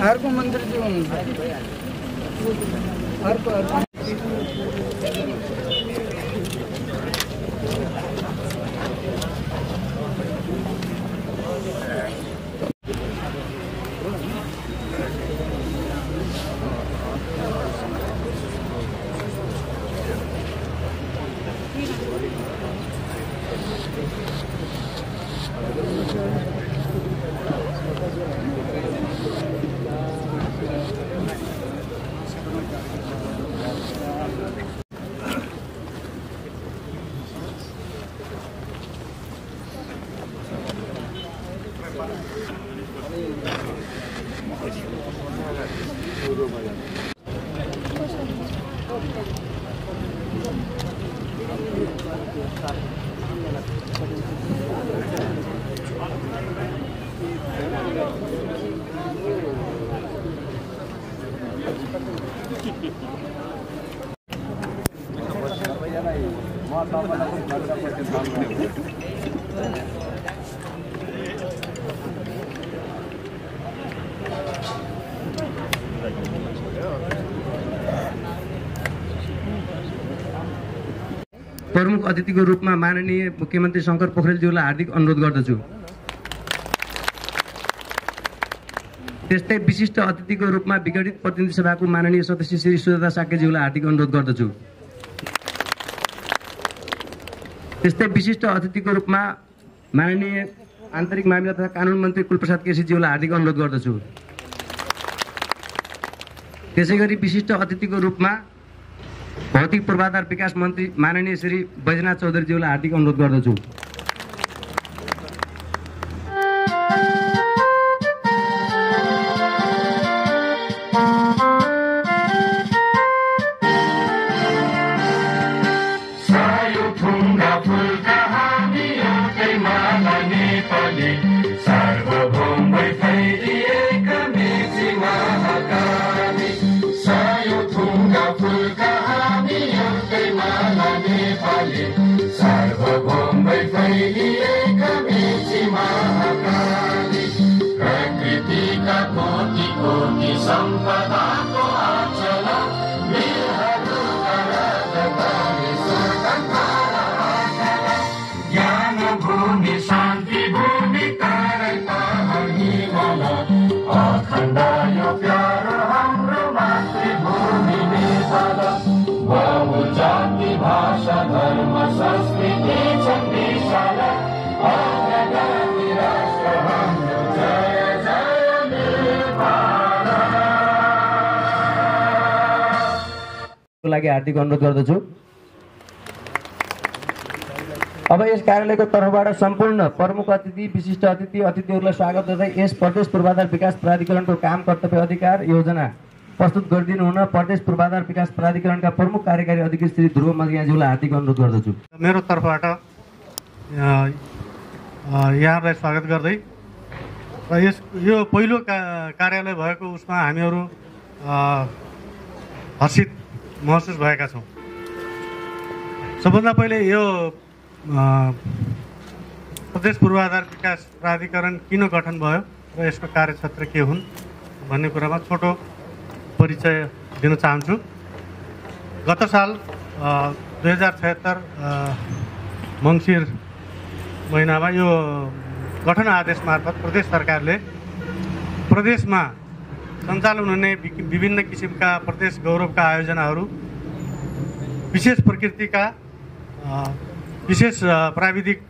अर्को मन्दिर चाहिँ हुनुहुन्छ अर्को प्रमुख अतिथिको रूपमा माननीय मुख्यमन्त्री शंकर पोखरेलज्यूलाई हार्दिक अनुरोध गर्दछु। त्यस्तै विशिष्ट अतिथिको रूपमा विघटित प्रतिनिधि सभाको माननीय सदस्य श्री सुजाता साक्यज्यूलाई हार्दिक अनुरोध गर्दछु। त्यस्तै विशिष्ट अतिथिको रूपमा माननीय आन्तरिक मामिला तथा कानुन मन्त्री कुलप्रसाद केसीज्यूलाई हार्दिक अनुरोध गर्दछु। त्यसैगरी विशिष्ट अतिथिको रूपमा भौतिक पूर्वाधार विकास मन्त्री माननीय श्री बैजनाथ चौधरीज्यूलाई हार्दिक अनुरोध गर्दछु। लागि हार्दिक अनुरोध गर्दछु। अब यस कार्यालयको तर्फबाट सम्पूर्ण प्रमुख अतिथि विशिष्ट अतिथिहरूलाई स्वागत गर्दै यस प्रदेश पूर्वाधार विकास प्राधिकरणको काम कर्तव्य अधिकार योजना प्रस्तुत गरिदिनु हुन प्रदेश पूर्वाधार विकास प्राधिकरणका प्रमुख कार्यकारी अधिकारी श्री ध्रुव मगियाज्यूलाई हार्दिक अनुरोध गर्दछु। मेरो तर्फबाट यहाँलाई स्वागत गर्दै र यो पहिलो कार्यालय भएको उसमा हामीहरू हर्षित महसुस भएका छौँ। सबभन्दा पहिले यो प्रदेश पूर्वाधार विकास प्राधिकरण किन गठन भयो र यसको कार्यक्षेत्र के हुन् भन्ने कुरामा छोटो परिचय दिन चाहन्छु। गत साल 2076 मङ्सिर महिनामा यो गठन आदेश मार्फत प्रदेश सरकारले प्रदेशमा सञ्चालन हुने विभिन्न किसिमका प्रदेश गौरवका आयोजनाहरू विशेष प्रकृतिका विशेष प्राविधिक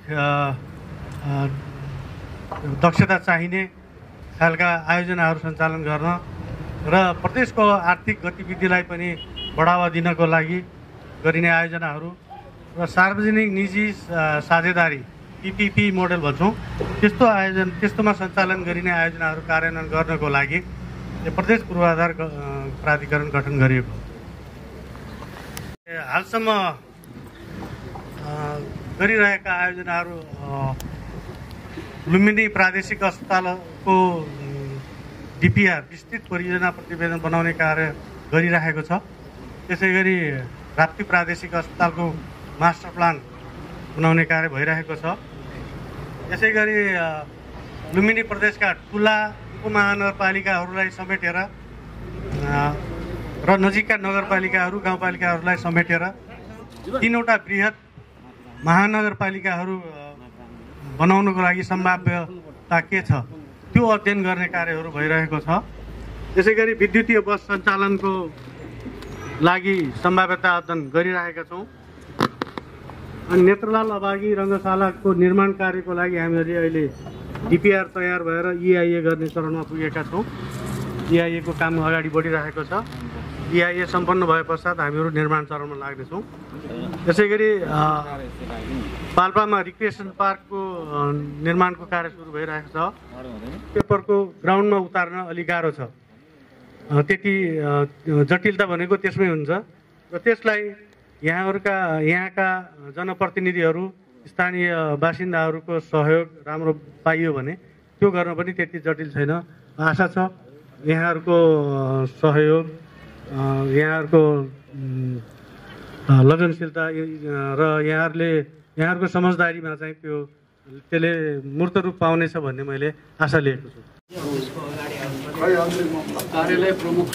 दक्षता चाहिने खालका आयोजनाहरू सञ्चालन गर्न र प्रदेशको आर्थिक गतिविधिलाई पनि बढावा दिनको लागि गरिने आयोजनाहरू र सार्वजनिक निजी साझेदारी PPP मोडल भन्छौँ त्यस्तोमा सञ्चालन गरिने आयोजनाहरू कार्यान्वयन गर्नको लागि प्रदेश पूर्वाधार प्राधिकरण गठन गरिएको। हालसम्म गरिरहेका आयोजनाहरू लुम्बिनी प्रादेशिक अस्पतालको DPR विस्तृत परियोजना प्रतिवेदन बनाउने कार्य गरिरहेको छ। त्यसै गरी राप्ती प्रादेशिक अस्पतालको मास्टर प्लान बनाउने कार्य भइरहेको छ। यसै गरी लुम्बिनी प्रदेशका ठुला उपमहानगरपालिकाहरूलाई समेटेर र नजिकका नगरपालिकाहरू गाउँपालिकाहरूलाई समेटेर 3वटा बृहत महानगरपालिकाहरू बनाउनको लागि सम्भाव्यता के छ त्यो अध्ययन गर्ने कार्यहरू भइरहेको छ। त्यसै गरी विद्युतीय बस सञ्चालनको लागि सम्भाव्यता अध्ययन गरिरहेका छौँ। अनि नेत्रलाल अभागी रङ्गशालाको निर्माण कार्यको लागि हामीहरूले अहिले DPR तयार भएर EIA गर्ने चरणमा पुगेका छौँ। EIA को काम अगाडि बढिरहेको छ। EIA सम्पन्न भए पश्चात हामीहरू निर्माण चरणमा लाग्नेछौँ। त्यसै गरी पाल्पामा रिक्रिएसन पार्कको निर्माणको कार्य सुरु भइरहेको छ। पेपरको ग्राउन्डमा उतार्न अलि गाह्रो छ, त्यति जटिलता भनेको त्यसमै हुन्छ र त्यसलाई यहाँका जनप्रतिनिधिहरू स्थानीय बासिन्दाहरूको सहयोग राम्रो पाइयो भने त्यो गर्न पनि त्यति जटिल छैन। आशा छ यहाँहरूको सहयोग, यहाँहरूको लगनशीलता र यहाँहरूको समझदारीमा चाहिँ त्यसले मूर्त रूप पाउनेछ भन्ने मैले आशा लिएको छु। कार्यालय प्रमुख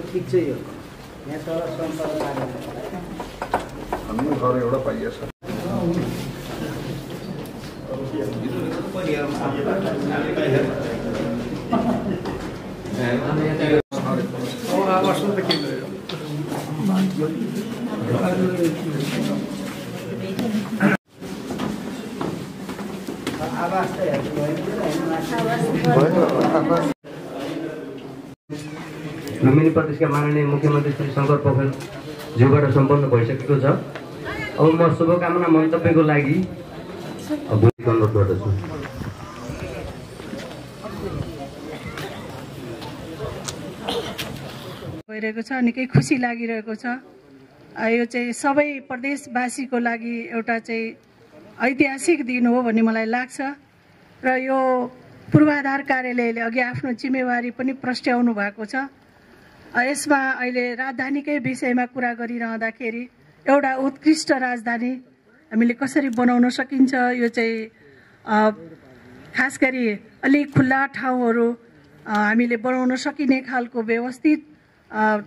ठिक छ। यो यहाँ तल सम्पर्क हाम्रो घर एउटा पाइएछ। आवासन त के गयो आवास लुम्बिनी प्रदेशका माननीय मुख्यमन्त्री श्री शङ्कर पोखरेल ज्यूबाट सम्पन्न भइसकेको छ। अब म शुभकामना मन्तव्यको लागि अनुरोध गर्दछु। भइरहेको छ, निकै खुसी लागिरहेको छ। यो चाहिँ सबै प्रदेशवासीको लागि एउटा चाहिँ ऐतिहासिक दिन हो भन्ने मलाई लाग्छ र यो पूर्वाधार कार्यालयले अघि आफ्नो जिम्मेवारी पनि प्रस्ट्याउनु भएको छ। यसमा अहिले राजधानीकै विषयमा कुरा गरिरहँदाखेरि एउटा उत्कृष्ट राजधानी हामीले कसरी बनाउन सकिन्छ, यो चाहिँ खास गरी अलि खुल्ला ठाउँहरू हामीले बनाउन सकिने खालको व्यवस्थित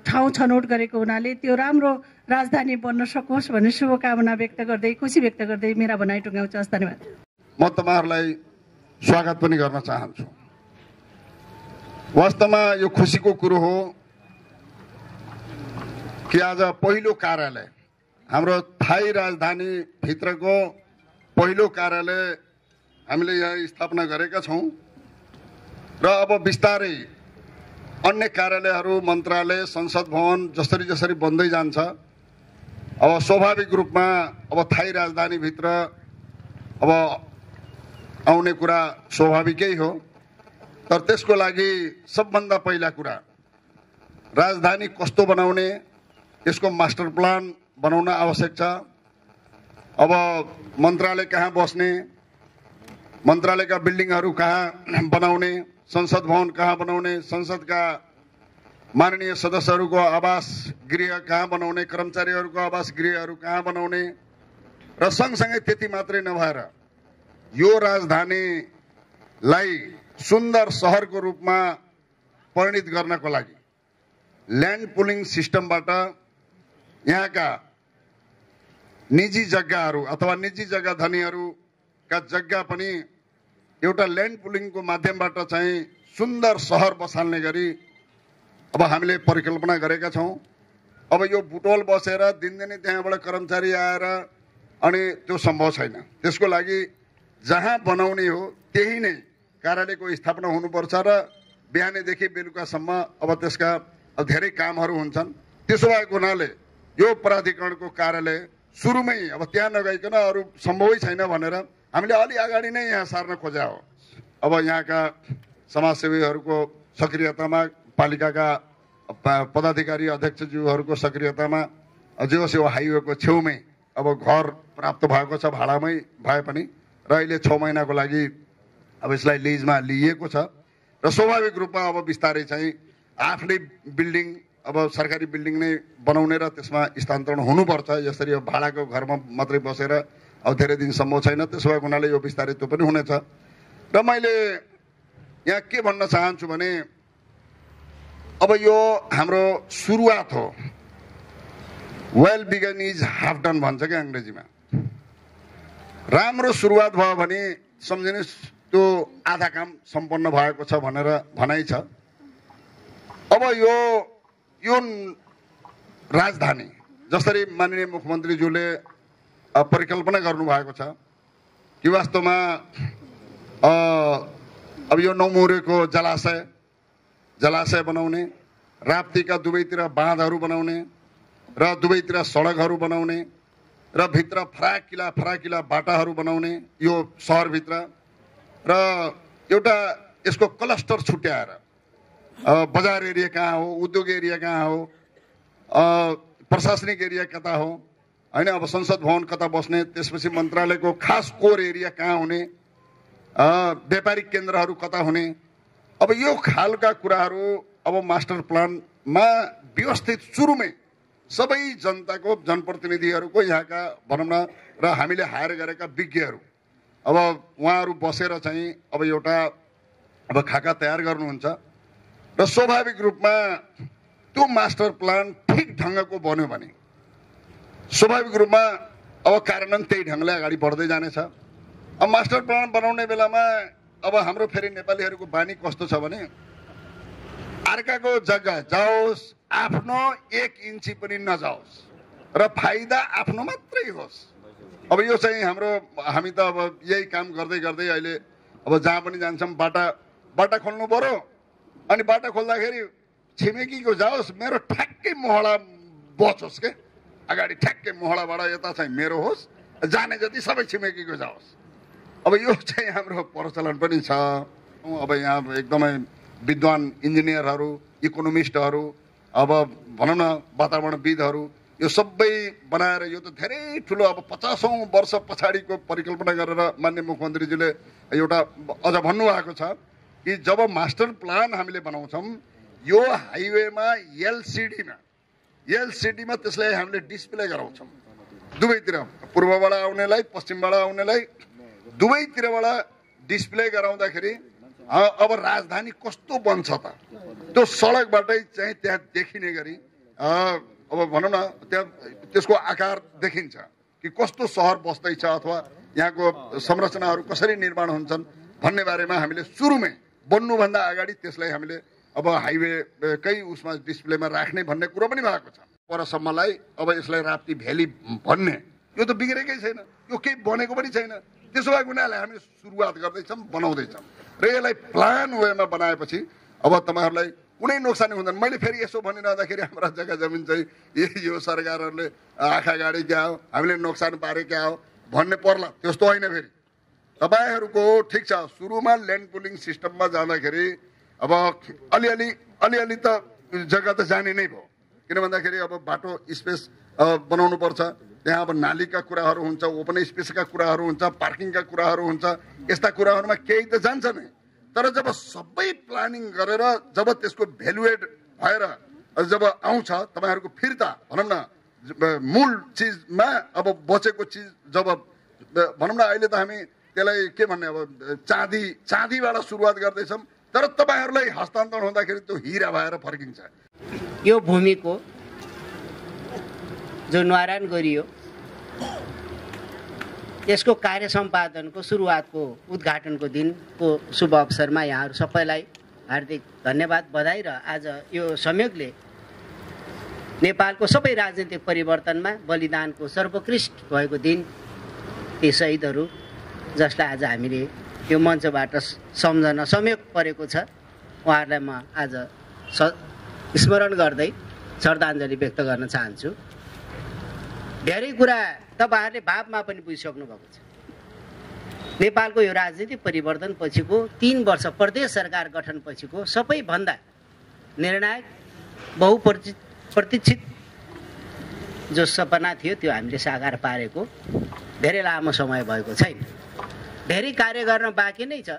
ठाउँ छनौट गरेको हुनाले त्यो राम्रो राजधानी बन्न सकोस् भन्ने शुभकामना व्यक्त गर्दै, खुसी व्यक्त गर्दै मेरा भनाइ टुङ्ग्याउँछु। हस्, धन्यवाद। म तपाईहरुलाई स्वागत पनि गर्न चाहन्छु। वास्तवमा यो खुसीको कुरो हो कि आज पहिलो कार्यालय, हाम्रो थाई राजधानी भित्रको पहिलो कार्यालय हामीले यहाँ स्थापना गरेका छौं र अब बिस्तारै अन्य कार्यालयहरू, मन्त्रालय, संसद भवन जसरी जसरी बन्दै जान्छ, अब स्वाभाविक रूपमा अब थाई राजधानी भित्र अब आउने कुरा स्वाभाविकै हो। तर त्यसको लागि सबभन्दा पहिला कुरा राजधानी कस्तो बनाउने, यसको मास्टर प्लान बनाउन आवश्यक छ। अब मन्त्रालय कहाँ बस्ने, मन्त्रालयका बिल्डिङहरू कहाँ बनाउने, संसद भवन कहाँ बनाउने, संसदका माननीय सदस्यहरूको आवास गृह कहाँ बनाउने, कर्मचारीहरूको आवास गृहहरू कहाँ बनाउने र सँगसँगै त्यति मात्रै नभएर यो राजधानीलाई सुन्दर सहरको रूपमा परिणत गर्नको लागि ल्यान्ड पुलिङ सिस्टमबाट यहाँका निजी जग्गाहरू अथवा निजी जग्गा धनीहरूका जग्गा पनि एउटा ल्यान्ड पुलिङको माध्यमबाट चाहिँ सुन्दर सहर बसाल्ने गरी अब हामीले परिकल्पना गरेका छौँ। अब यो बुटोल बसेर दिनदिनै त्यहाँबाट कर्मचारी आएर अनि त्यो सम्भव छैन। त्यसको लागि जहाँ बनाउने हो त्यही नै कार्यालयको स्थापना हुनुपर्छ र बिहानैदेखि बेलुकासम्म अब त्यसका धेरै कामहरू हुन्छन्। त्यसो भएको हुनाले यो प्राधिकरणको कार्यालय सुरुमै अब त्यहाँ नगइकन अरू सम्भवै छैन भनेर हामीले अलि अगाडि नै यहाँ सार्न खोजा हो। अब यहाँका समाजसेवीहरूको सक्रियतामा, पालिकाका पदाधिकारी अध्यक्षज्यूहरूको सक्रियतामा जे होस् यो हाइवेको छेउमै अब घर प्राप्त भएको छ भाडामै भए पनि र अहिले 6 महिनाको लागि अब यसलाई लिजमा लिइएको छ र स्वाभाविक रूपमा अब बिस्तारै चाहिँ आफ्नै बिल्डिङ अब सरकारी बिल्डिङ नै बनाउने र त्यसमा स्थानान्तरण हुनुपर्छ। यसरी अब भाडाको घरमा मात्रै बसेर अब धेरै दिन सम्भव छैन। त्यसो भएको हुनाले यो बिस्तारै त्यो पनि हुनेछ। र मैले यहाँ के भन्न चाहन्छु भने अब यो हाम्रो सुरुवात हो। Well begun is half done भन्छ क्या अङ्ग्रेजीमा। राम्रो सुरुवात भयो भने सम्झिनुहोस् त्यो आधा काम सम्पन्न भएको छ भनेर भनाइ छ। अब यो राजधानी जसरी माननीय मुख्यमन्त्रीज्यूले परिकल्पना गर्नुभएको छ कि वास्तवमा अब यो नौमुरेको जलाशय बनाउने, राप्तीका दुवैतिर बाँधहरू बनाउने र दुवैतिर सडकहरू बनाउने र भित्र फराकिला बाटाहरू बनाउने यो सहरभित्र र एउटा यसको क्लस्टर छुट्याएर बजार एरिया कहाँ हो, उद्योग एरिया कहाँ हो, प्रशासनिक एरिया कता हो होइन, अब संसद भवन कता बस्ने, त्यसपछि मन्त्रालयको खास कोर एरिया कहाँ हुने, व्यापारिक केन्द्रहरू कता हुने, अब यो खालका कुराहरू अब मास्टर प्लानमा व्यवस्थित सुरुमै सबै जनताको जनप्रतिनिधिहरूको यहाँका भनौँ न र हामीले हायर गरेका विज्ञहरू अब उहाँहरू बसेर चाहिँ अब एउटा अब खाका तयार गर्नुहुन्छ र स्वाभाविक रूपमा त्यो मास्टर प्लान ठिक ढङ्गको बन्यो भने स्वाभाविक रूपमा अब कार्यान्वयन त्यही ढङ्गले अगाडि बढ्दै जानेछ। अब मास्टर प्लान बनाउने बेलामा अब हाम्रो फेरि नेपालीहरूको बानी कस्तो छ भने अर्काको जग्गा जाओस्, आफ्नो 1 इन्ची पनि नजाओस् र फाइदा आफ्नो मात्रै होस्। अब यो चाहिँ हामी त अब यही काम गर्दै गर्दै अहिले अब जहाँ पनि जान्छौँ बाटा खोल्नु पर्यो अनि बाटा खोल्दाखेरि छिमेकीको जाओस्, मेरो ठ्याक्कै मोहडा बचोस् के, अगाडि ठ्याक्कै मोहडाबाट यता चाहिँ मेरो होस्, जाने जति सबै छिमेकीको जाओस्। अब यो चाहिँ हाम्रो प्रचलन पनि छ। अब यहाँ एकदमै विद्वान इन्जिनियरहरू, इकोनोमिस्टहरू, अब भनौँ न वातावरणविदहरू यो सबै बनाएर यो त धेरै ठुलो अब 50औं वर्ष पछाडिको परिकल्पना गरेर माननीय मुख्यमन्त्रीजीले एउटा अझ भन्नुभएको छ कि जब मास्टर प्लान हामीले बनाउँछौँ यो हाइवेमा एलसिडीमा त्यसलाई हामीले डिस्प्ले गराउँछौँ। दुवैतिर पूर्वबाट आउनेलाई, पश्चिमबाट आउनेलाई दुवैतिरबाट डिस्प्ले गराउँदाखेरि अब राजधानी कस्तो बन्छ त त्यो सडकबाटै चाहिँ त्यहाँ देखिने गरी अब भनौँ न त्यहाँ त्यसको आकार देखिन्छ कि कस्तो सहर बस्दैछ अथवा यहाँको संरचनाहरू कसरी निर्माण हुन्छन् भन्ने बारेमा हामीले सुरुमै बन्नुभन्दा अगाडि त्यसलाई हामीले अब हाइवेकै उसमा डिस्प्लेमा राख्ने भन्ने कुरो पनि भएको छ। परसम्मलाई अब यसलाई राप्ती भ्याली भन्ने यो त बिग्रेकै छैन, यो केही बनेको पनि छैन। त्यसो भएको हुनाले हामी सुरुवात गर्दैछौँ, बनाउँदैछौँ र यसलाई प्लान वेमा बनाएपछि अब तपाईँहरूलाई कुनै नोक्सानी हुँदैन। मैले फेरि यसो भनिरहँदाखेरि हाम्रा जग्गा जमिन चाहिँ यो सरकारहरूले आँखा गाडी क्या हो, हामीले नोक्सान पारे क्या हो भन्ने पर्ला, त्यस्तो होइन। फेरि तपाईँहरूको ठिक छ, सुरुमा ल्यान्ड पुलिङ सिस्टममा जाँदाखेरि अब अलिअलि त जग्गा त जाने नै भयो, किन भन्दाखेरि अब बाटो स्पेस बनाउनु पर्छ, त्यहाँ अब नालीका कुराहरू हुन्छ, ओपन स्पेसका कुराहरू हुन्छ, पार्किङका कुराहरू हुन्छ, यस्ता कुराहरूमा केही त जान्छ नै। तर जब सबै प्लानिङ गरेर जब त्यसको भ्यालुएट भएर जब आउँछ तपाईँहरूको फिर्ता भनौँ न मूल चिजमा अब बचेको चिज जब भनौँ न अहिले त हामी त्यसलाई के भन्ने अब चाँदीबाट सुरुवात गर्दैछौँ, तर तपाईँहरूलाई हस्तान्तरण हुँदाखेरि त्यो हिरा भएर फर्किन्छ। यो भूमिको जो न्वारान गरियो यसको कार्य सम्पादनको सुरुवातको उद्घाटनको दिनको शुभ अवसरमा यहाँहरू सबैलाई हार्दिक धन्यवाद, बधाई। र आज यो संयोगले नेपालको सबै राजनीतिक परिवर्तनमा बलिदानको सर्वोत्कृष्ट भएको दिन ती शहीदहरू जसलाई आज हामीले यो मञ्चबाट सम्झन संयोग परेको छ, उहाँहरूलाई म आज स्मरण गर्दै श्रद्धाञ्जली व्यक्त गर्न चाहन्छु। धेरै कुरा तपाईँहरूले भावमा पनि बुझिसक्नु भएको छ। नेपालको यो राजनीतिक परिवर्तन पछिको 3 वर्ष प्रदेश सरकार गठन पछिको सबैभन्दा निर्णायक बहुप्रतीक्षित जो सपना थियो त्यो हामीले साकार पारेको धेरै लामो समय भएको छैन। धेरै कार्य गर्न बाँकी नै छ,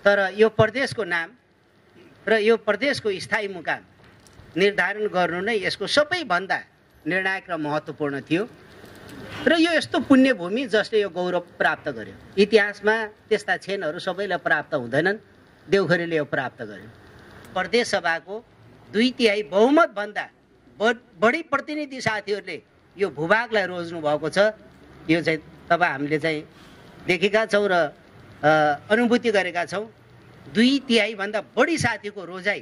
तर यो प्रदेशको नाम र यो प्रदेशको स्थायी मुकाम निर्धारण गर्नु नै यसको सबैभन्दा निर्णायक र महत्त्वपूर्ण थियो। र यो यस्तो पुण्यभूमि जसले यो गौरव प्राप्त गर्यो। इतिहासमा त्यस्ता क्षणहरू सबैलाई प्राप्त हुँदैनन्, देउखरीले यो प्राप्त गर्यो। प्रदेश सभाको 2/3 बहुमतभन्दा बढी प्रतिनिधि साथीहरूले यो भूभागलाई रोज्नु भएको छ। यो चाहिँ हामीले चाहिँ देखेका छौँ र अनुभूति गरेका छौँ। 2/3 भन्दा बढी साथीको रोजाइ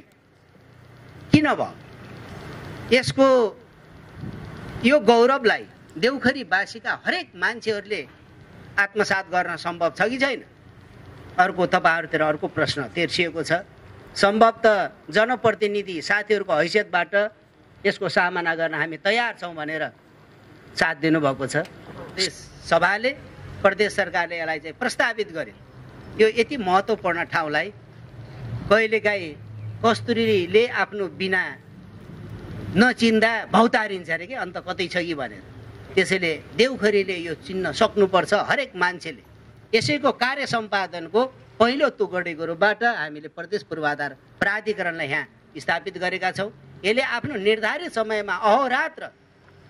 किन भयो? यसको यो गौरवलाई देउखरीवासीका हरेक मान्छेहरूले आत्मसात गर्न सम्भव छ कि छैन? अर्को तपाईँहरूतिर अर्को प्रश्न तेर्सिएको छ। सम्भवतः जनप्रतिनिधि साथीहरूको हैसियतबाट यसको सामना गर्न हामी तयार छौँ भनेर साथ दिनुभएको छ। देश सभाले प्रदेश सरकारले यसलाई चाहिँ प्रस्तावित गर्यो। यो यति महत्त्वपूर्ण ठाउँलाई कहिलेकाहीँ कस्तुरीले आफ्नो बिना नचिन्दा भौतारिन्छ अरे कि अन्त कतै छ कि भनेर। त्यसैले देउखरीले यो चिन्न सक्नुपर्छ हरेक मान्छेले। यसैको कार्य सम्पादनको पहिलो टुकडीको रूपबाट हामीले प्रदेश पूर्वाधार प्राधिकरणलाई यहाँ स्थापित गरेका छौँ। यसले आफ्नो निर्धारित समयमा अहोरात्र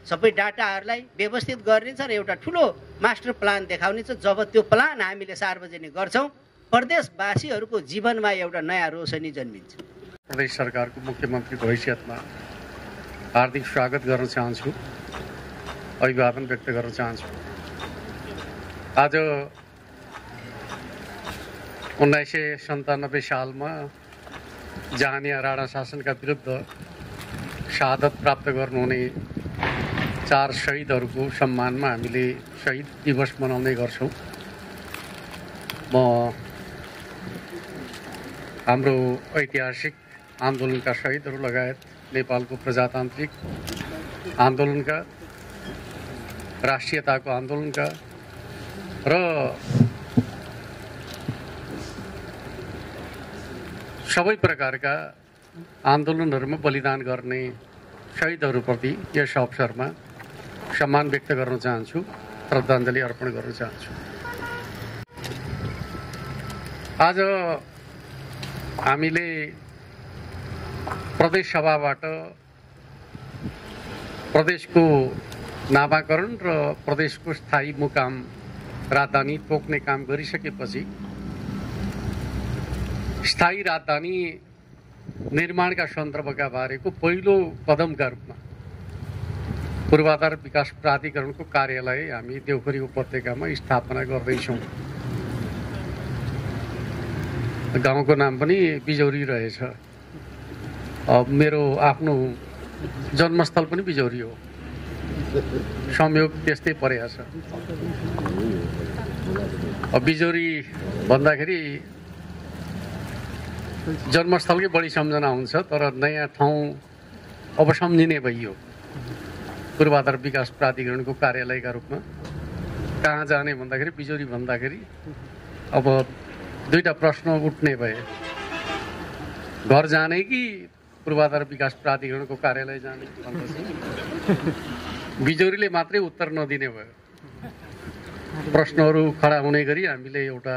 सबै डाटाहरूलाई व्यवस्थित गर्नेछ र एउटा ठुलो मास्टर प्लान देखाउनेछ। जब त्यो प्लान हामीले सार्वजनिक गर्छौँ, प्रदेशवासीहरूको जीवनमा एउटा नयाँ रोशनी जन्मिन्छ। प्रदेश सरकारको मुख्यमन्त्रीको हैसियतमा हार्दिक स्वागत गर्न चाहन्छु, अभिवादन व्यक्त गर्न चाहन्छु। आज 1997 सालमा जहानिया राणा शासनका विरुद्ध शहादत प्राप्त गर्नुहुने 4 शहीदहरूको सम्मानमा हामीले शहीद दिवस मनाउने गर्छौँ। म हाम्रो ऐतिहासिक आन्दोलनका शहीदहरू लगायत नेपालको प्रजातान्त्रिक आन्दोलनका, राष्ट्रियताको आन्दोलनका र सबै प्रकारका आन्दोलनहरूमा बलिदान गर्ने शहीदहरूप्रति यस अवसरमा सम्मान व्यक्त गर्न चाहन्छु, श्रद्धाञ्जली अर्पण गर्न चाहन्छु। आज हामीले प्रदेश सभाबाट प्रदेशको नामाकरण र प्रदेशको स्थायी मुकाम राजधानी तोक्ने काम गरिसकेपछि स्थायी राजधानी निर्माणका सन्दर्भका बारेको पहिलो कदमका रूपमा पूर्वाधार विकास प्राधिकरणको कार्यालय हामी देउखरी उपत्यकामा स्थापना गर्दैछौँ। गाउँको नाम पनि बिजौरी रहेछ। मेरो आफ्नो जन्मस्थल पनि बिजौरी हो। संयोग त्यस्तै परेको छ। बिजौरी भन्दाखेरि जन्मस्थलकै बढी सम्झना हुन्छ, तर नयाँ ठाउँ अब सम्झिने भइयो। पूर्वाधार विकास प्राधिकरणको कार्यालयका रूपमा कहाँ जाने भन्दाखेरि बिजौरी भन्दाखेरि अब दुईटा प्रश्न उठ्ने भए, घर जाने कि पूर्वाधार विकास प्राधिकरणको कार्यालय जाने भन्दैछ। बिजौरीले मात्रै उत्तर नदिने भयो। प्रश्नहरू खडा हुने गरी हामीले एउटा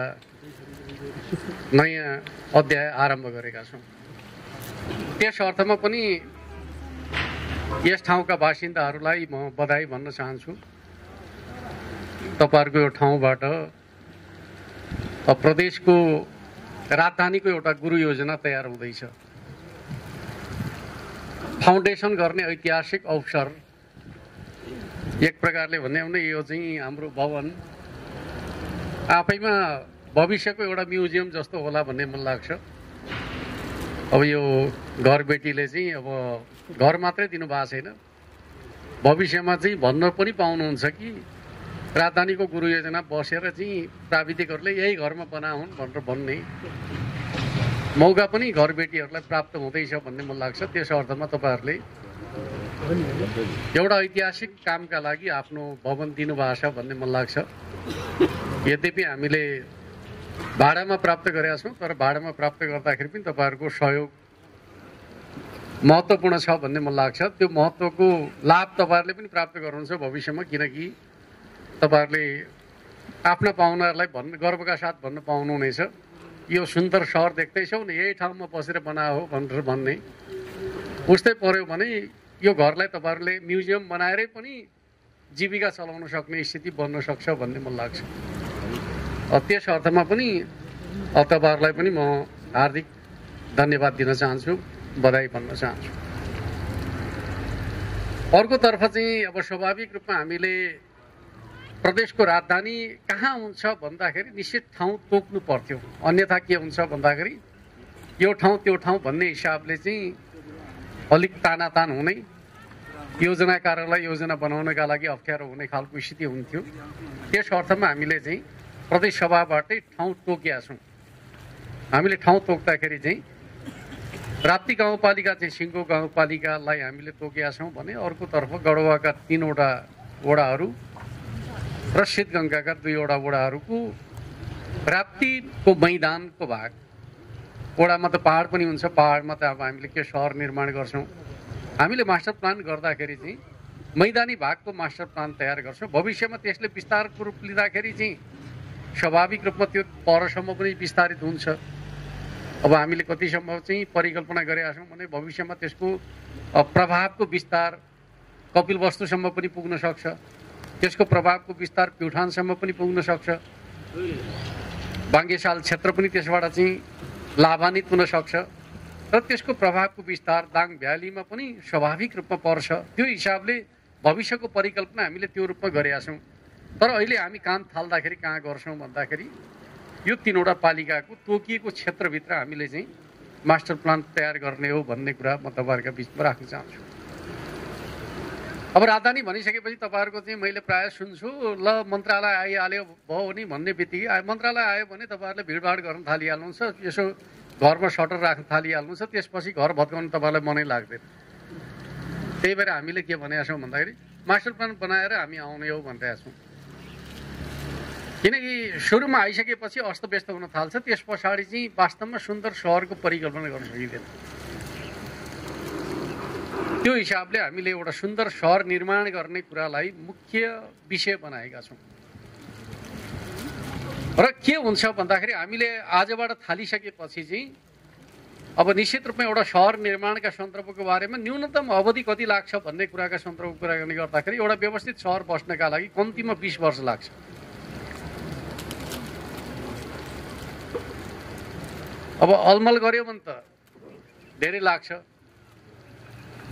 नयाँ अध्याय आरम्भ गरेका छौँ। त्यस अर्थमा पनि यस ठाउँका बासिन्दाहरूलाई म बधाई भन्न चाहन्छु। तपाईँहरूको यो ठाउँबाट प्रदेशको राजधानीको एउटा गुरु योजना तयार हुँदैछ। फाउन्डेसन गर्ने ऐतिहासिक अवसर, एक प्रकारले भन्यो भने यो चाहिँ हाम्रो भवन आफैमा भविष्यको एउटा म्युजियम जस्तो होला भन्ने मन लाग्छ। अब यो घरबेटीले चाहिँ अब घर मात्रै दिनुभएको छैन, भविष्यमा चाहिँ भन्न पनि पाउनुहुन्छ कि राजधानीको गुरु योजना बसेर चाहिँ प्राविधिकहरूले यही घरमा बनाउन् भनेर भन्ने मौका पनि घरबेटीहरूलाई प्राप्त हुँदैछ भन्ने मन लाग्छ। त्यस अर्थमा तपाईँहरूले एउटा ऐतिहासिक कामका लागि आफ्नो भवन दिनुभएको छ भन्ने मन लाग्छ। यद्यपि हामीले भाडामा प्राप्त गरेका छौँ, तर भाडामा प्राप्त गर्दाखेरि पनि तपाईँहरूको सहयोग महत्त्वपूर्ण छ भन्ने मन लाग्छ। त्यो महत्त्वको लाभ तपाईँहरूले पनि प्राप्त गर्नुहुन्छ भविष्यमा, किनकि तपाईँहरूले आफ्ना पाहुनाहरूलाई भन्ने गर्वका साथ भन्न पाउनुहुनेछ यो सुन्दर सहर देख्दैछौ नि, यही ठाउँमा बसेर बनायो हो भनेर भन्ने। उस्तै पर्यो भने यो घरलाई तपाईँहरूले म्युजियम बनाएरै पनि जीविका चलाउन सक्ने स्थिति बन्न सक्छ भन्ने मन लाग्छ। त्यस अर्थमा पनि तपाईँहरूलाई पनि म हार्दिक धन्यवाद दिन चाहन्छु, बधाई भन्न चाहन्छु। अर्कोतर्फ चाहिँ अब स्वाभाविक रूपमा हामीले प्रदेशको राजधानी कहाँ हुन्छ भन्दाखेरि निश्चित ठाउँ तोक्नु पर्थ्यो, अन्यथा के हुन्छ भन्दाखेरि यो ठाउँ त्यो ठाउँ भन्ने हिसाबले चाहिँ अलिक तानातान हुने, योजनाकारलाई योजना बनाउनका लागि अप्ठ्यारो हुने खालको स्थिति हुन्थ्यो। त्यस अर्थमा हामीले चाहिँ प्रदेश सभाबाटै ठाउँ तोकेका छौँ। हामीले ठाउँ तोक्दाखेरि चाहिँ राप्ती गाउँपालिका चाहिँ सिङ्गो गाउँपालिकालाई हामीले तोकेका छौँ भने अर्कोतर्फ गढवाका 3वटा वडाहरू र शीतगङ्गाका 2वटा वडाहरूको राप्तीको मैदानको भाग, वडामा त पहाड पनि हुन्छ, पहाडमा त अब हामीले के सहर निर्माण गर्छौँ, हामीले मास्टर प्लान गर्दाखेरि चाहिँ मैदानी भागको मास्टर प्लान तयार गर्छौँ। भविष्यमा त्यसले विस्तारको रूप लिँदाखेरि चाहिँ स्वाभाविक रूपमा त्यो परसम्म पनि विस्तारित हुन्छ। अब हामीले कतिसम्म चाहिँ परिकल्पना गरेका छौँ भने भविष्यमा त्यसको प्रभावको विस्तार कपिलवस्तुसम्म पनि पुग्न सक्छ, त्यसको प्रभावको विस्तार प्युठानसम्म पनि पुग्न सक्छ, बाङ्गेसाल क्षेत्र पनि त्यसबाट चाहिँ लाभान्वित हुन सक्छ र त्यसको प्रभावको विस्तार दाङ भ्यालीमा पनि स्वाभाविक रूपमा पर्छ। त्यो हिसाबले भविष्यको परिकल्पना हामीले त्यो रूपमा गरेका छौँ। तर अहिले हामी काम थाल्दाखेरि कहाँ गर्छौँ भन्दाखेरि यो 3वटा पालिकाको तोकिएको क्षेत्रभित्र हामीले चाहिँ मास्टर प्लान तयार गर्ने हो भन्ने कुरा म तपाईँहरूका बिचमा राख्न चाहन्छु। अब राजधानी भनिसकेपछि तपाईँहरूको चाहिँ मैले प्रायः सुन्छु ल मन्त्रालय आइहाल्यो भयो नि भन्ने बित्तिकै मन्त्रालय आयो भने तपाईँहरूले भिडभाड गर्न थालिहाल्नुहुन्छ, यसो घरमा सटर राख्न थालिहाल्नुहुन्छ, त्यसपछि घर भत्काउनु तपाईँलाई मनै लाग्दैन। त्यही भएर हामीले के भनेका छौँ भन्दाखेरि मास्टर प्लान बनाएर हामी आउने हो भनिरहेका छौँ। किनकि सुरुमा आइसकेपछि अस्तव्यस्त हुन थाल्छ, त्यस पछाडि चाहिँ वास्तवमा सुन्दर सहरको परिकल्पना गर्न सकिँदैन। त्यो हिसाबले हामीले एउटा सुन्दर सहर निर्माण गर्ने कुरालाई मुख्य विषय बनाएका छौँ। र के हुन्छ भन्दाखेरि हामीले आजबाट थालिसकेपछि चाहिँ अब निश्चित रूपमा एउटा सहर निर्माणका सन्दर्भको बारेमा न्यूनतम अवधि कति लाग्छ भन्ने कुराका सन्दर्भको कुरा गर्ने गर्दाखेरि एउटा व्यवस्थित सहर बस्नका लागि कम्तीमा 20 वर्ष लाग्छ। अब अलमल गर्यो भने त धेरै लाग्छ,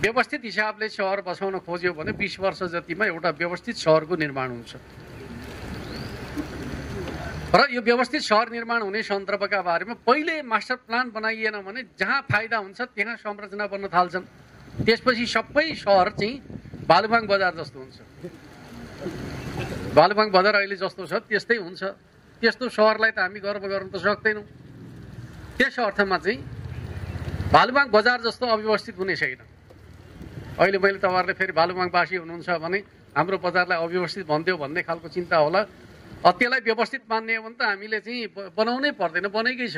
व्यवस्थित हिसाबले सहर बसाउन खोज्यो भने 20 वर्ष जतिमा एउटा व्यवस्थित सहरको निर्माण हुन्छ। र यो व्यवस्थित सहर निर्माण हुने सन्दर्भका बारेमा पहिले मास्टर प्लान बनाइएन भने जहाँ फाइदा हुन्छ त्यहाँ संरचना बन्न थाल्छन्, त्यसपछि सबै सहर चाहिँ बालुवाङ बजार जस्तो हुन्छ। बालुवाङ बजार अहिले जस्तो छ त्यस्तै हुन्छ। त्यस्तो सहरलाई त हामी गर्व गर्न त सक्दैनौँ। त्यस अर्थमा चाहिँ बालुवाङ बजार जस्तो अव्यवस्थित हुने छैन। अहिले मैले तपाईँहरूले फेरि बालुवाङवासी हुनुहुन्छ भने हाम्रो बजारलाई अव्यवस्थित भन्थ्यो भन्ने खालको चिन्ता होला। त्यसलाई व्यवस्थित मान्ने हो भने त हामीले चाहिँ बनाउनै पर्दैन, बनेकै छ।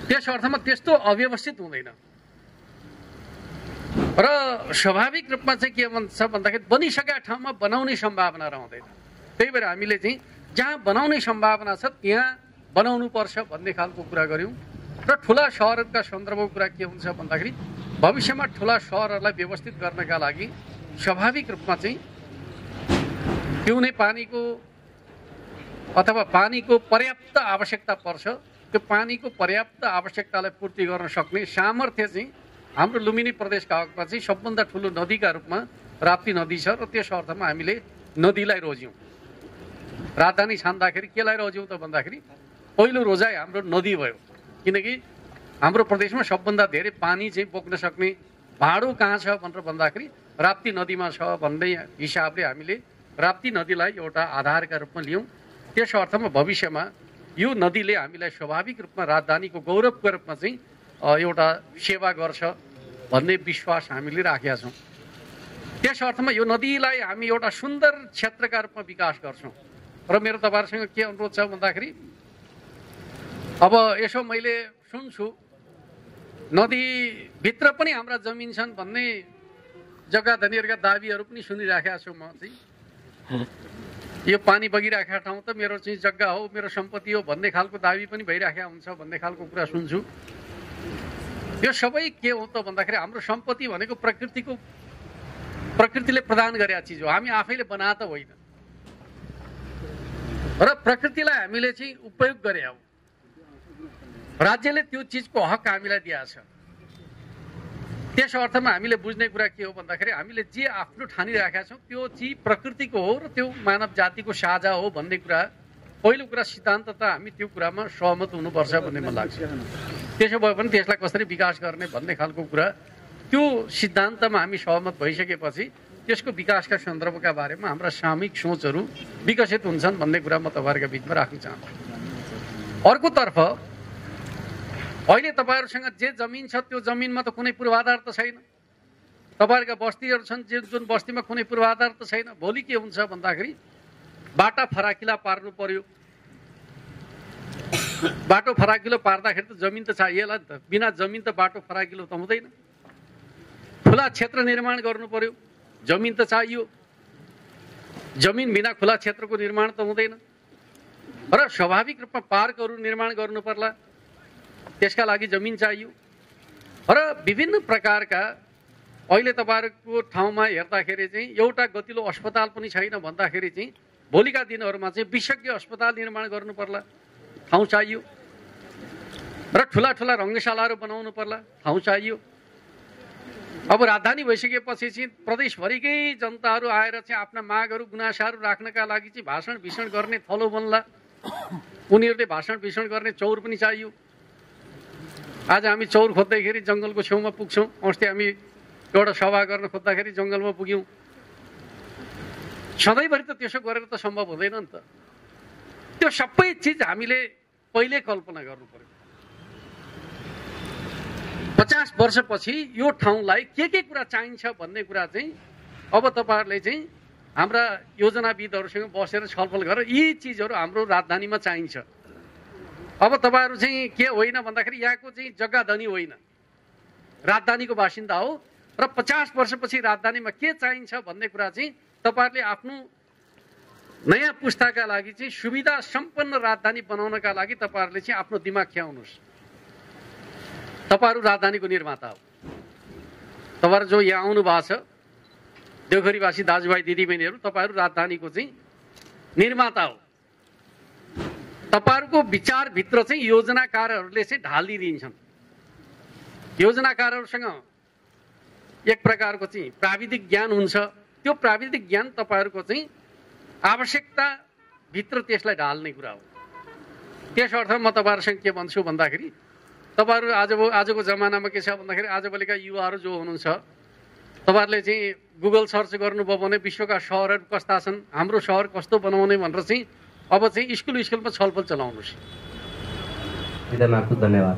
त्यस अर्थमा त्यस्तो अव्यवस्थित हुँदैन। र स्वाभाविक रूपमा चाहिँ के भन्छ भन्दाखेरि बनिसकेका ठाउँमा बनाउने सम्भावना रहँदैन। त्यही भएर हामीले चाहिँ जहाँ बनाउने सम्भावना छ त्यहाँ बनाउनु पर्छ भन्ने खालको कुरा गऱ्यौँ। र ठुला सहरहरूका सन्दर्भको कुरा के हुन्छ भन्दाखेरि भविष्यमा ठुला सहरहरूलाई व्यवस्थित गर्नका लागि स्वाभाविक रूपमा चाहिँ पिउने पानीको अथवा पानीको पर्याप्त आवश्यकता पर्छ, त्यो पानीको पर्याप्त आवश्यकतालाई पूर्ति गर्न सक्ने सामर्थ्य चाहिँ हाम्रो लुम्बिनी प्रदेशका हकमा चाहिँ सबभन्दा ठुलो नदीका रूपमा राप्ती नदी छ र त्यस अर्थमा हामीले नदीलाई रोज्यौँ। राजधानी छान्दाखेरि केलाई रोज्यौँ त भन्दाखेरि पहिलो रोजाइ हाम्रो नदी भयो, किनकि हाम्रो प्रदेशमा सबभन्दा धेरै पानी चाहिँ बोक्न सक्ने भाँडो कहाँ छ भनेर भन्दाखेरि राप्ती नदीमा छ भन्ने हिसाबले हामीले राप्ती नदीलाई एउटा आधारका रूपमा लियौँ। त्यस अर्थमा भविष्यमा यो नदीले हामीलाई स्वाभाविक रूपमा राजधानीको गौरवको रूपमा चाहिँ एउटा सेवा गर्छ भन्ने विश्वास हामीले राखेका छौँ। त्यस अर्थमा यो नदीलाई हामी एउटा सुन्दर क्षेत्रका रूपमा विकास गर्छौँ। र मेरो तपाईँहरूसँग के अनुरोध छ भन्दाखेरि अब यसो मैले सुन्छु नदीभित्र पनि हाम्रा जमिन छन् भन्ने जग्गा धनीहरूका दाबीहरू पनि सुनिराखेको छु। म चाहिँ यो पानी बगिरहेको ठाउँ त मेरो चाहिँ जग्गा हो, मेरो सम्पत्ति हो भन्ने खालको दाबी पनि भइराखेको हुन्छ भन्ने खालको कुरा सुन्छु। यो सबै के हो त भन्दाखेरि हाम्रो सम्पत्ति भनेको प्रकृतिले प्रदान गरेका चिज हो, हामी आफैले बना त होइन। र प्रकृतिलाई हामीले चाहिँ उपयोग गरे हो, राज्यले त्यो चिजको हक हामीलाई दिएको छ। त्यस अर्थमा हामीले बुझ्ने कुरा के हो भन्दाखेरि हामीले जे आफ्नो ठानिराखेका छौँ त्यो चिज प्रकृतिको हो र त्यो मानव जातिको साझा हो भन्ने कुरा पहिलो कुरा सिद्धान्त त हामी त्यो कुरामा सहमत हुनुपर्छ भन्ने मलाई लाग्छ। त्यसो भए पनि त्यसलाई कसरी विकास गर्ने भन्ने खालको कुरा त्यो सिद्धान्तमा हामी सहमत भइसकेपछि त्यसको विकासका सन्दर्भका बारेमा हाम्रा सामूहिक सोचहरू विकसित हुन्छन् भन्ने कुरा म तपाईँहरूका बिचमा राख्न चाहन्छु। अर्कोतर्फ अहिले तपाईँहरूसँग जे जमिन छ त्यो जमिनमा त कुनै पूर्वाधार त छैन। तपाईँहरूका बस्तीहरू छन् जुन बस्तीमा कुनै पूर्वाधार त छैन। भोलि के हुन्छ भन्दाखेरि बाटा फराकिला पार्नु पर्यो। बाटो फराकिलो पार्दाखेरि त जमिन त चाहिएला नि त, बिना जमिन त बाटो फराकिलो त हुँदैन। खुला क्षेत्र निर्माण गर्नु पर्यो, जमिन त चाहियो। जमिन बिना खुला क्षेत्रको निर्माण त हुँदैन। र स्वाभाविक रूपमा पार्कहरू निर्माण गर्नु पर्ला, त्यसका लागि जमिन चाहियो। र विभिन्न प्रकारका अहिले तपाईँहरूको ठाउँमा हेर्दाखेरि चाहिँ एउटा गतिलो अस्पताल पनि छैन भन्दाखेरि चाहिँ भोलिका दिनहरूमा चाहिँ विशेषज्ञ अस्पताल निर्माण गर्नु पर्ला, ठाउँ चाहियो। र ठुला ठुला रङ्गशालाहरू बनाउनु पर्ला, ठाउँ चाहियो। अब राजधानी भइसकेपछि चाहिँ प्रदेशभरिकै जनताहरू आएर चाहिँ आफ्ना मागहरू गुनासाहरू राख्नका लागि चाहिँ भाषण भिषण गर्ने थलो बन्ला। उनीहरूले भाषण भिषण गर्ने चौर पनि चाहियो। आज हामी चौर खोज्दाखेरि जङ्गलको छेउमा पुग्छौँ, अस्ति हामी एउटा सभा गर्न खोज्दाखेरि जङ्गलमा पुग्यौँ। सधैँभरि त त्यसो गरेर त सम्भव हुँदैन नि त। त्यो सबै चिज हामीले पहिले कल्पना गर्नु पर्यो। 50 वर्षपछि यो ठाउँलाई के कुरा चाहिन्छ भन्ने कुरा चाहिँ अब तपाईँहरूले चाहिँ हाम्रा योजनाविदहरूसँग बसेर छलफल गरेर यी चिजहरू हाम्रो राजधानीमा चाहिन्छ। अब तपाईँहरू चाहिँ के होइन भन्दाखेरि यहाँको चाहिँ जग्गा धनी होइन, राजधानीको बासिन्दा हो। र 50 वर्षपछि राजधानीमा के चाहिन्छ भन्ने कुरा चाहिँ तपाईँहरूले आफ्नो नयाँ पुस्ताका लागि चाहिँ सुविधा सम्पन्न राजधानी बनाउनका लागि तपाईँहरूले चाहिँ आफ्नो दिमाग खियाउनुहोस्। तपाईँहरू राजधानीको निर्माता हो। तपाईँहरू जो यहाँ आउनु भएको छ देवघरीवासी दाजुभाइ दिदीबहिनीहरू, तपाईँहरू राजधानीको चाहिँ निर्माता हो। तपाईँहरूको विचारभित्र चाहिँ योजनाकारहरूले चाहिँ ढालिदिन्छन्। योजनाकारहरूसँग एक प्रकारको चाहिँ प्राविधिक ज्ञान हुन्छ। त्यो प्राविधिक ज्ञान तपाईँहरूको चाहिँ आवश्यकताभित्र त्यसलाई ढाल्ने कुरा हो। त्यस अर्थमा म तपाईँहरूसँग के भन्छु भन्दाखेरि तपाईँहरू आजको जमानामा के छ भन्दाखेरि आजभोलिका युवाहरू जो हुनुहुन्छ तपाईँहरूले चाहिँ गुगल सर्च गर्नुभयो भने विश्वका सहरहरू कस्ता छन्, हाम्रो सहर कस्तो बनाउने भनेर चाहिँ अब चाहिँ स्कुलमा छलफल चलाउनुहोस्। धन्यवाद।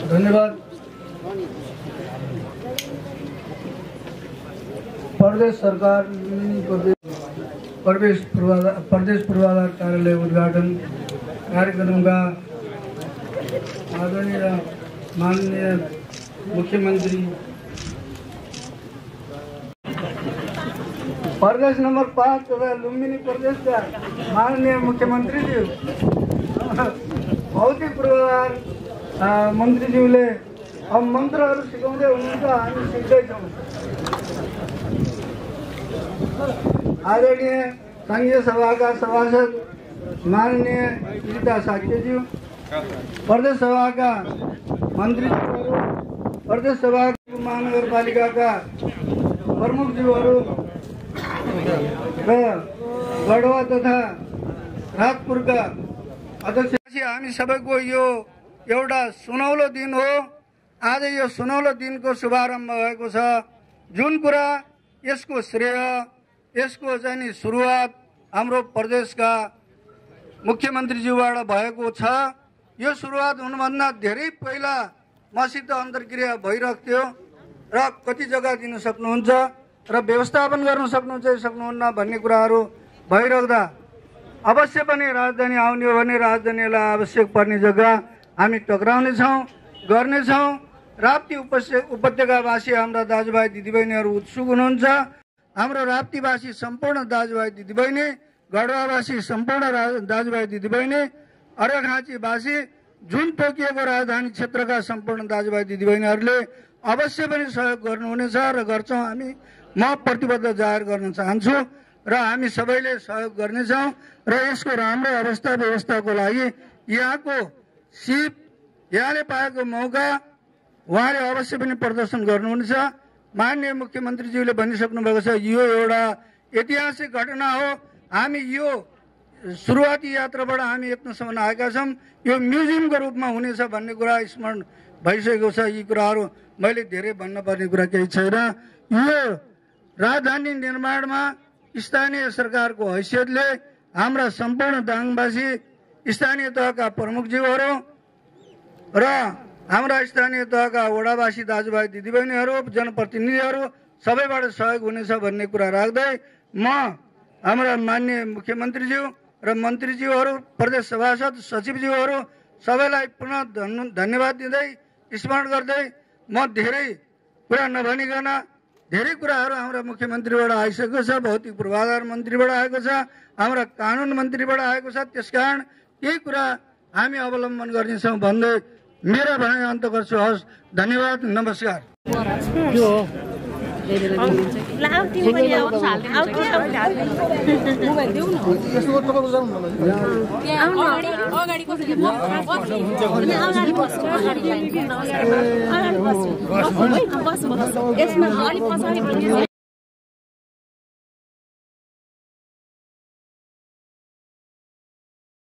धन्यवाद। प्रदेश सरकार प्रदेश पूर्वाधार कार्यालय उद्घाटन कार्यक्रमका आदरणीय माननीय मुख्यमंत्री प्रदेश नंबर 5 तथा लुम्बिनी प्रदेश का माननीय मुख्यमंत्री जी भौतिक पूर्वाधार मन्त्रीज्यूले अब मन्त्रहरू सिकाउँदै हुनुहुन्छ, हामी सिक्दैछौँ। आदरणीय संघीय सभाका सभासद माननीय गीता साक्यज्यू, प्रदेश सभाका मन्त्रीज्यूहरू, प्रदेश सभा महानगरपालिकाका प्रमुखज्यूहरू र गढवा तथा राजपुरका अध्यक्ष, हामी सबैको यो एउटा सुनौलो दिन हो। आज यो सुनौलो दिनको शुभारम्भ भएको छ। जुन कुरा यसको श्रेय, यसको चाहिँ नि सुरुवात हाम्रो प्रदेशका मुख्यमन्त्रीज्यूबाट भएको छ। यो सुरुवात हुनुभन्दा धेरै पहिला मसित अन्तर्क्रिया भइरहेको थियो र कति जग्गा दिन सक्नुहुन्छ र व्यवस्थापन गर्न सक्नुहुन्छ सक्नुहुन्न भन्ने कुराहरू भइरहँदा अवश्य पनि राजधानी आउने हो भने राजधानीलाई आवश्यक पर्ने जग्गा हामी टक्राउनेछौँ, गर्नेछौँ। राप्ती उपत्यकावासी हाम्रा दाजुभाइ दिदीबहिनीहरू उत्सुक हुनुहुन्छ। हाम्रो राप्तीवासी सम्पूर्ण दाजुभाइ दिदीबहिनी, गढवावासी सम्पूर्ण दाजुभाइ दिदीबहिनी, अर्घाखाँचीवासी, जुन तोकिएको राजधानी क्षेत्रका सम्पूर्ण दाजुभाइ दिदीबहिनीहरूले अवश्य पनि सहयोग गर्नुहुनेछ र गर्छौँ। म प्रतिबद्ध जाहेर गर्न चाहन्छु र हामी सबैले सहयोग गर्नेछौँ र यसको राम्रो अवस्था व्यवस्थाको लागि यहाँको सिप, यहाँले पाएको मौका उहाँले अवश्य पनि प्रदर्शन गर्नुहुनेछ। माननीय मुख्यमन्त्रीज्यूले भनिसक्नु भएको छ, यो एउटा ऐतिहासिक घटना हो। हामी यो सुरुवाती यात्राबाट हामी यत्नसम्म आएका छौँ। यो म्युजियमको रूपमा हुनेछ भन्ने कुरा स्मरण भइसकेको छ। यी कुराहरू मैले धेरै भन्नुपर्ने कुरा केही छैन। यो राजधानी निर्माणमा स्थानीय सरकारको हैसियतले हाम्रा सम्पूर्ण दाङवासी, स्थानीय तहका प्रमुखज्यूहरू र हाम्रा स्थानीय तहका वडावासी दाजुभाइ दिदीबहिनीहरू, जनप्रतिनिधिहरू सबैबाट सहयोग हुनेछ भन्ने कुरा राख्दै म हाम्रा माननीय मुख्यमन्त्रीज्यू र मन्त्रीज्यूहरू, प्रदेश सभासद, सचिवज्यूहरू सबैलाई पुनः धन्यवाद दिँदै स्मरण गर्दै म धेरै कुरा नभनिकन, धेरै कुराहरू हाम्रा मुख्यमन्त्रीबाट आइसकेको छ, भौतिक पूर्वाधार मन्त्रीबाट आएको छ, हाम्रा कानुन मन्त्रीबाट आएको छ। त्यसकारण केही कुरा हामी अवलम्बन गर्नेछौँ भन्दै मेरा भनाइ अन्त गर्छु। हस्, धन्यवाद, नमस्कार।